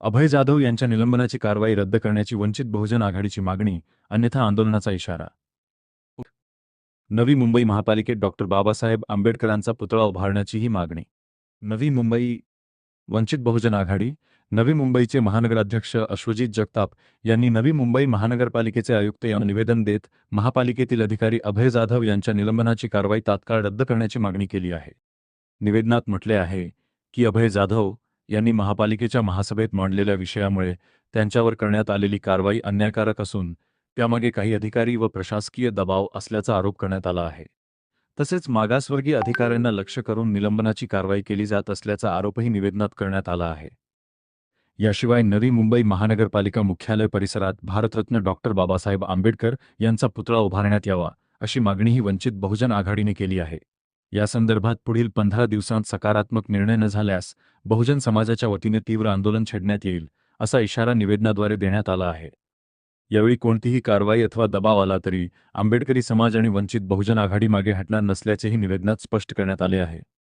अभय जाधव यांच्या निलंबनाची कारवाई रद्द करण्याची वंचित बहुजन आघाडीची मागणी, अन्यथा आंदोलनाचा इशारा. नवी मुंबई महापालिकेत डॉक्टर बाबासाहेब आंबेडकरांचा पुतळा उभारण्याचीही मागणी. नवी मुंबई वंचित बहुजन आघाडी, नवी मुंबईचे महानगराध्यक्ष अश्वजित जगताप यांनी नवी मुंबई महानगरपालिकेचे आयुक्त यांना निवेदन देत महापालिकेतील अधिकारी अभय जाधव यांच्या निलंबनाची कारवाई तात्काळ रद्द करण्याची मागणी केली आहे. निवेदनात म्हटले आहे की अभय जाधव यांनी महापालिकेच्या महासभेत मांडलेल्या विषयामुळे त्यांच्यावर करण्यात आलेली कारवाई अन्यायकारक असून त्यामागे काही अधिकारी व प्रशासकीय दबाव असल्याचा आरोप करण्यात आला आहे. तसेच मागासवर्गीय अधिकाऱ्यांना लक्ष्य करून निलंबनाची कारवाई केली जात असल्याचा आरोपही निवेदनात करण्यात आला आहे. याशिवाय नवी मुंबई महानगरपालिका मुख्यालय परिसरात भारतरत्न डॉक्टर बाबासाहेब आंबेडकर यांचा पुतळा उभारण्यात यावा अशी मागणीही वंचित बहुजन आघाडीने केली आहे. या संदर्भात पुढील 15 दिवसांत सकारात्मक निर्णय न झाल्यास बहुजन समाजाच्या वतीने तीव्र आंदोलन छेडण्यात येईल असा इशारा निवेदनाद्वारे देण्यात आला आहे. यावेळी कोणतीही कारवाई अथवा दबाव आला तरी आंबेडकरी समाज आणि वंचित बहुजन आघाडी मागे हटणार नसल्याचेही निवेदनात स्पष्ट करण्यात आले आहे.